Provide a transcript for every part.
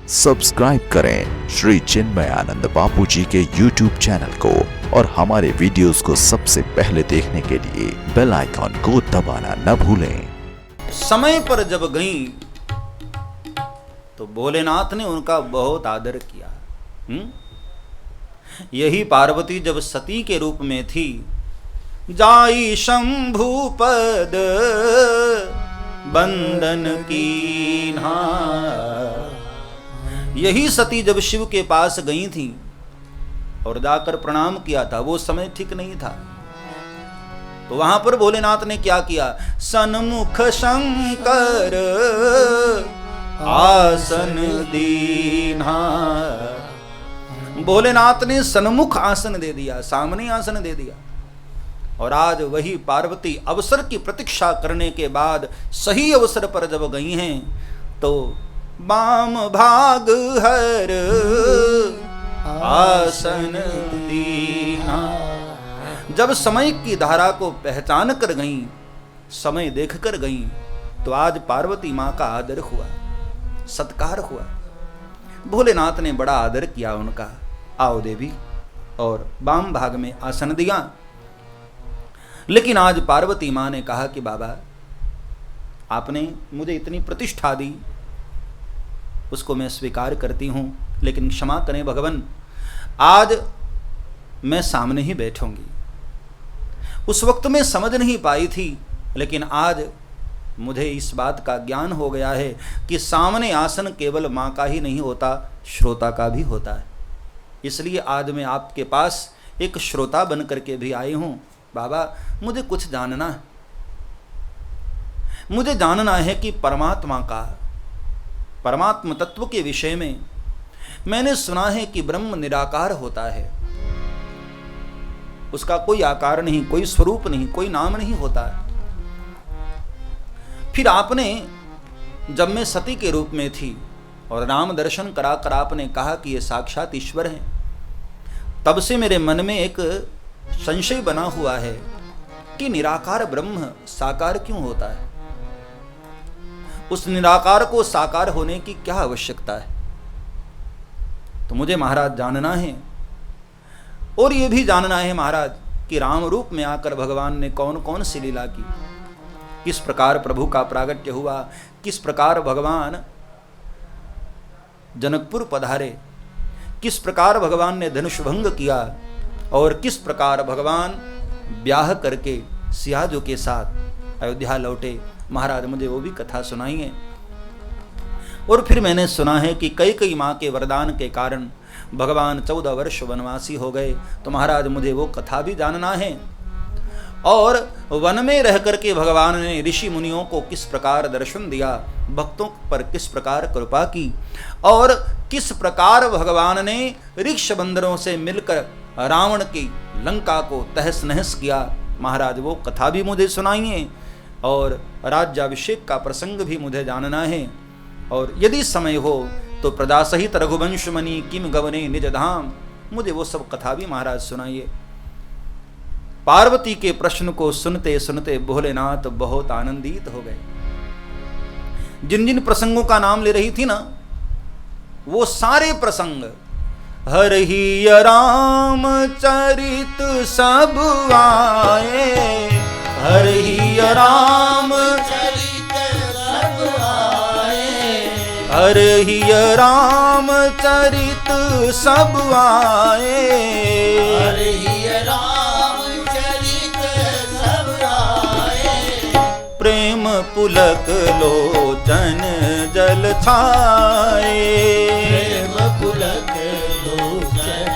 Subscribe करें श्री चिन्मयानंद बापू जी के YouTube channel को और हमारे वीडियोस को सबसे पहले देखने के लिए बेल आइकॉन को दबाना न भूलें। समय पर जब गई तो भोलेनाथ ने उनका बहुत आदर किया। यही पार्वती जब सती के रूप में थी, जाई शंभु पद बंदन कीन्हा, यही सती जब शिव के पास गई थी और जाकर प्रणाम किया था, वो समय ठीक नहीं था। तो वहां पर भोलेनाथ ने क्या किया, सन्मुख शंकर आसन दीन्हा, भोलेनाथ ने सन्मुख आसन दे दिया, सामने आसन दे दिया। और आज वही पार्वती अवसर की प्रतीक्षा करने के बाद सही अवसर पर जब गई हैं तो बाम भाग हर आसन दीन्हा, जब समय की धारा को पहचान कर गई, समय देख कर गई, तो आज पार्वती मां का आदर हुआ, सत्कार हुआ। भोलेनाथ ने बड़ा आदर किया उनका। आओ देवी, और बाम भाग में आसन दिया। लेकिन आज पार्वती मां ने कहा कि बाबा, आपने मुझे इतनी प्रतिष्ठा दी, उसको मैं स्वीकार करती हूं, लेकिन क्षमा करें भगवान, आज मैं सामने ही बैठूंगी। उस वक्त मैं समझ नहीं पाई थी, लेकिन आज मुझे इस बात का ज्ञान हो गया है कि सामने आसन केवल मां का ही नहीं होता, श्रोता का भी होता है। इसलिए आज मैं आपके पास एक श्रोता बन करके भी आई हूं। बाबा, मुझे कुछ जानना है, मुझे जानना है कि परमात्मा का, परमात्म तत्व के विषय में मैंने सुना है कि ब्रह्म निराकार होता है, उसका कोई आकार नहीं, कोई स्वरूप नहीं, कोई नाम नहीं होता है। फिर आपने, जब मैं सती के रूप में थी और राम दर्शन कराकर आपने कहा कि ये साक्षात ईश्वर हैं, तब से मेरे मन में एक संशय बना हुआ है कि निराकार ब्रह्म साकार क्यों होता है, उस निराकार को साकार होने की क्या आवश्यकता है। तो मुझे महाराज जानना है, और ये भी जानना है महाराज कि राम रूप में आकर भगवान ने कौन कौन सी लीला की, किस प्रकार प्रभु का प्रागट्य हुआ, किस प्रकार भगवान जनकपुर पधारे, किस प्रकार भगवान ने धनुष भंग किया, और किस प्रकार भगवान ब्याह करके सियाजों के साथ अयोध्या लौटे। महाराज मुझे वो भी कथा सुनाइए। और फिर मैंने सुना है कि कई माँ के वरदान के कारण भगवान 14 वर्ष वनवासी हो गए। तो महाराज मुझे वो कथा भी जानना है। और वन में रह करके भगवान ने ऋषि मुनियों को किस प्रकार दर्शन दिया, भक्तों पर किस प्रकार कृपा की, और किस प्रकार भगवान ने ऋक्ष बंदरों से मिलकर रावण की लंका को तहस नहस किया। महाराज वो कथा भी मुझे सुनाइए। और राज्याभिषेक का प्रसंग भी मुझे जानना है। और यदि समय हो तो प्रजा सहित रघुवंश मणि किम गवने निज धाम, मुझे वो सब कथा भी महाराज सुनाइए। पार्वती के प्रश्न को सुनते सुनते भोलेनाथ बहुत आनंदित हो गए। जिन जिन प्रसंगों का नाम ले रही थी ना, वो सारे प्रसंग हरहि राम चरित सब आए, हरहि राम चरित सब आए, हरहि राम चरित सब आए, हरहि राम चरित सब आए, प्रेम पुलक लोचन जल छाए, प्रेम पुलक लोचन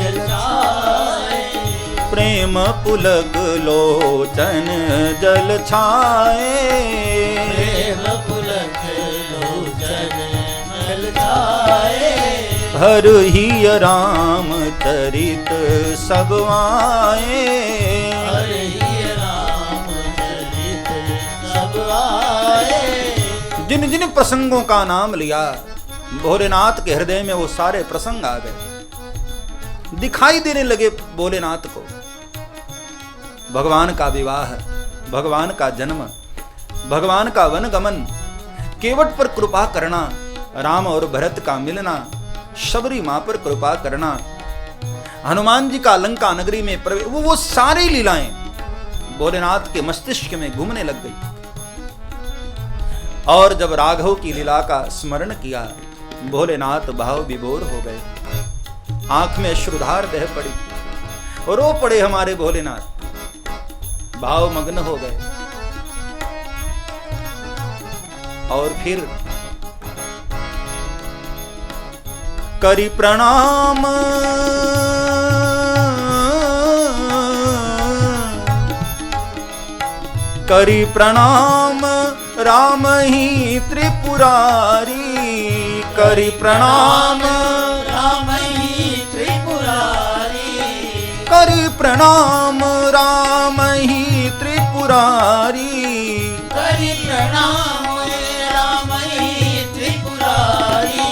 जल छाए, प्रेम पुलक लोचन जल छाए, प्रेम पुलक लोचन जल छाए, हरहि राम चरित सब आए, हरहि राम चरित सब आए। जिन जिन प्रसंगों का नाम लिया, भोलेनाथ के हृदय में वो सारे प्रसंग आ गए, दिखाई देने लगे भोलेनाथ को। भगवान का विवाह, भगवान का जन्म, भगवान का वनगमन, केवट पर कृपा करना, राम और भरत का मिलना, शबरी मां पर कृपा करना, हनुमान जी का लंका नगरी में प्रवेश, वो सारी लीलाएं भोलेनाथ के मस्तिष्क में घूमने लग गई। और जब राघव की लीला का स्मरण किया, भोलेनाथ भाव विभोर हो गए, आंख में अश्रुधार बह पड़ी और रो पड़े हमारे भोलेनाथ, भाव मग्न हो गए। और फिर करी प्रणाम करी प्रणाम राम ही त्रिपुरारी, करी प्रणाम राम ही त्रिपुरारी, करी प्रणाम राम ही त्रिपुरारी, करि प्रणाम राम ही त्रिपुरारी,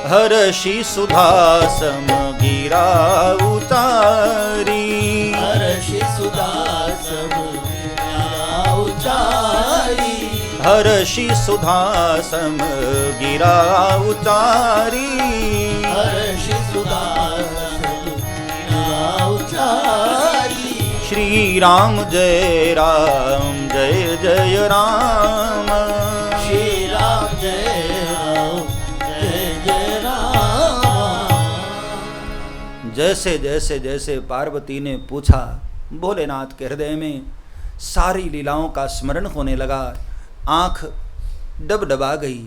हर्षि सुधा सम गिरा उतारी, हर्षि सुधा सब गिरा उचारी, हर्षि सुधा सम गिरा उतारी, हर्षि सुधा सब गिरा उचारी, श्री राम जय जय राम, श्री राम जय जय राम। जैसे जैसे जैसे पार्वती ने पूछा, भोलेनाथ के हृदय में सारी लीलाओं का स्मरण होने लगा। आंख डबडबा गई,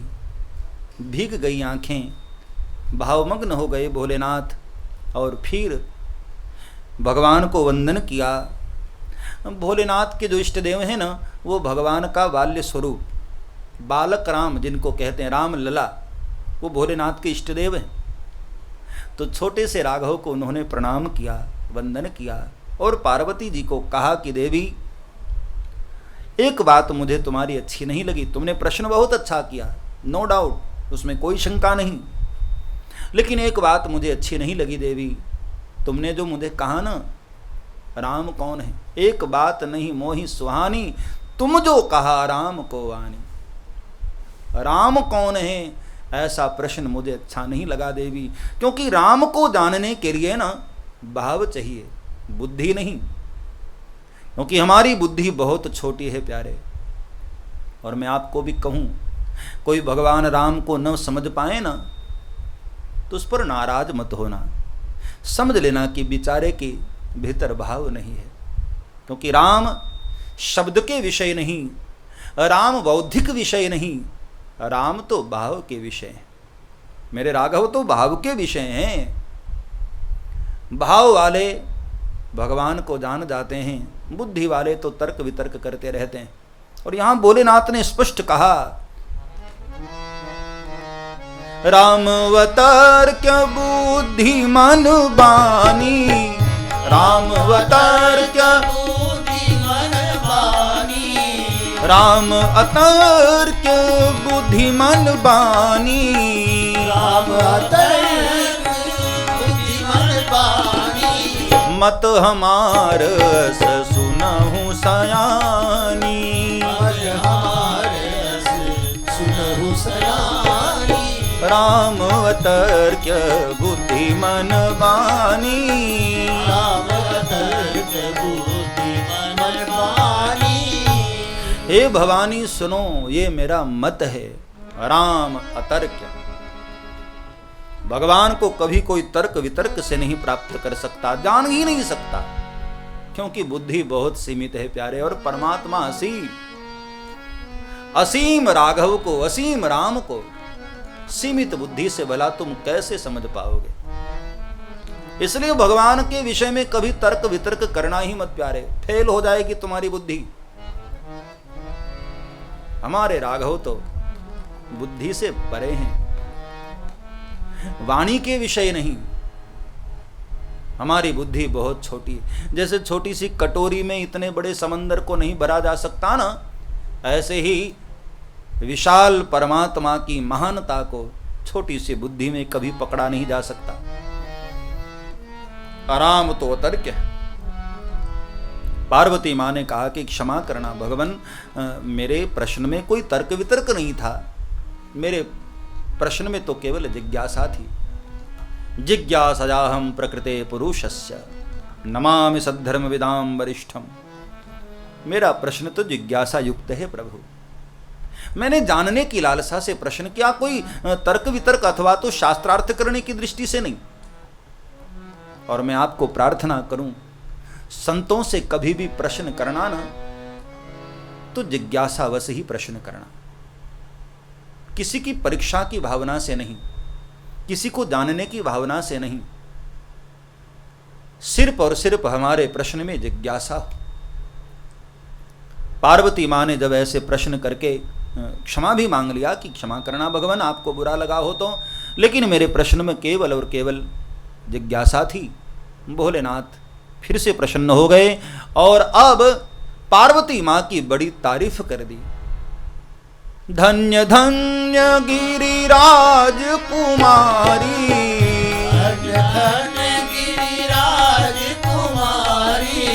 भीग गई आंखें, भावमग्न हो गए भोलेनाथ। और फिर भगवान को वंदन किया। भोलेनाथ के जो इष्ट देव हैं ना, वो भगवान का बाल्य स्वरूप, बालक राम जिनको कहते हैं, राम लला, वो भोलेनाथ के इष्ट देव हैं। तो छोटे से राघव को उन्होंने प्रणाम किया, वंदन किया और पार्वती जी को कहा कि देवी, एक बात मुझे तुम्हारी अच्छी नहीं लगी। तुमने प्रश्न बहुत अच्छा किया, नो डाउट, उसमें कोई शंका नहीं, लेकिन एक बात मुझे अच्छी नहीं लगी देवी। तुमने जो मुझे कहा ना, राम कौन है, एक बात नहीं मोहि सुहानी, तुम जो कहा राम को आनी। राम कौन है, ऐसा प्रश्न मुझे अच्छा नहीं लगा देवी, क्योंकि राम को जानने के लिए ना भाव चाहिए, बुद्धि नहीं। क्योंकि हमारी बुद्धि बहुत छोटी है प्यारे। और मैं आपको भी कहूँ, कोई भगवान राम को न समझ पाए ना, तो उस पर नाराज मत होना, समझ लेना कि बेचारे के भीतर भाव नहीं है। क्योंकि राम शब्द के विषय नहीं, राम बौद्धिक विषय नहीं, राम तो भाव के विषय हैं। मेरे राघव तो भाव के विषय हैं। भाव वाले भगवान को जान जाते हैं, बुद्धि वाले तो तर्क वितर्क करते रहते हैं। और यहां भोलेनाथ ने स्पष्ट कहा, राम अवतार्क बुद्धिमान बानी, राम अवतार्क बुद्धिमान बानी, राम अतर्क बुद्धिमान बानी, राम अतर्क बुद्धिमान बानी, मत हमार सुनहु सयानी, मत हमारे सुनहु सयानी, राम अतर्क बुद्धिमान बानी, राम अतर्क बुद्धिमान बानी। हे भवानी सुनो, ये मेरा मत है, राम अतर्क। भगवान को कभी कोई तर्क वितर्क से नहीं प्राप्त कर सकता, जान ही नहीं सकता, क्योंकि बुद्धि बहुत सीमित है प्यारे। और परमात्मा असीम, असीम राघव को, असीम राम को सीमित बुद्धि से भला तुम कैसे समझ पाओगे। इसलिए भगवान के विषय में कभी तर्क वितर्क करना ही मत प्यारे, फेल हो जाएगी तुम्हारी बुद्धि। हमारे राघव तो बुद्धि से परे हैं, वाणी के विषय नहीं। हमारी बुद्धि बहुत छोटी है। जैसे छोटी सी कटोरी में इतने बड़े समंदर को नहीं भरा जा सकता ना, ऐसे ही विशाल परमात्मा की महानता को छोटी सी बुद्धि में कभी पकड़ा नहीं जा सकता। आराम तो अतर्क है। पार्वती माँ ने कहा कि क्षमा करना भगवान, मेरे प्रश्न में कोई तर्क वितर्क नहीं था, मेरे प्रश्न में तो केवल जिज्ञासा थी। जिज्ञासयाहम प्रकृते पुरुषस्य नमामि सद्धर्म विदाम वरिष्ठम। मेरा प्रश्न तो जिज्ञासा युक्त है प्रभु। मैंने जानने की लालसा से प्रश्न किया, कोई तर्क वितर्क अथवा तो शास्त्रार्थ करने की दृष्टि से नहीं। और मैं आपको प्रार्थना करूं, संतों से कभी भी प्रश्न करना ना तो जिज्ञासावश ही प्रश्न करना, किसी की परीक्षा की भावना से नहीं, किसी को जानने की भावना से नहीं। सिर्फ और सिर्फ हमारे प्रश्न में जिज्ञासा। पार्वती मां ने जब ऐसे प्रश्न करके क्षमा भी मांग लिया कि क्षमा करना भगवान, आपको बुरा लगा हो तो, लेकिन मेरे प्रश्न में केवल और केवल जिज्ञासा थी। भोलेनाथ फिर से प्रसन्न हो गए और अब पार्वती मां की बड़ी तारीफ कर दी। धन्य धन्य गिरिराज कुमारी, धन्य धन्य गिरिराज कुमारी,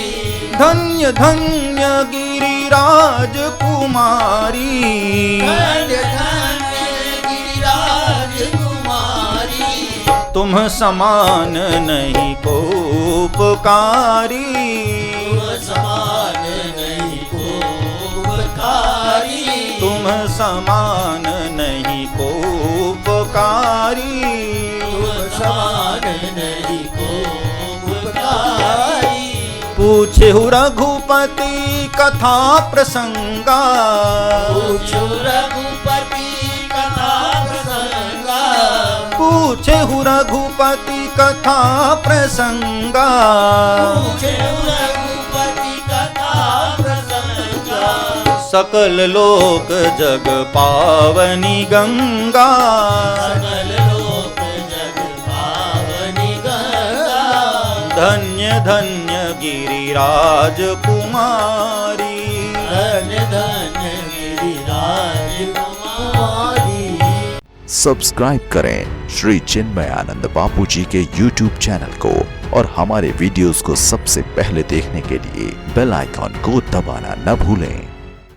धन्य धन्य गिरिराज कुमारी, धन्य धन्य गिरिराज कुमारी। तुम समान नहीं को उपकारी, तुम समान नहीं को उपकारी, तुम समान नहीं को उपकारी। तुम समान नहीं को उपकारी। पूछे रघुपति कथा प्रसंगा, पूछो रघुपति कथा प्रसंगा, पूछे रघुपति कथा प्रसंगा। पूछो रघुपति कथा प्रसंगा। सकल लोक जग पावनी गंगा, सकल लोक जग पावनी गंगा। धन्य धन्य गिरिराज कुमारी। धन्य धन्य गिरिराज कुमारी। सब्सक्राइब करें श्री चिन्मयानंद बापू जी के YouTube चैनल को और हमारे वीडियोस को सबसे पहले देखने के लिए बेल आइकॉन को दबाना न भूलें।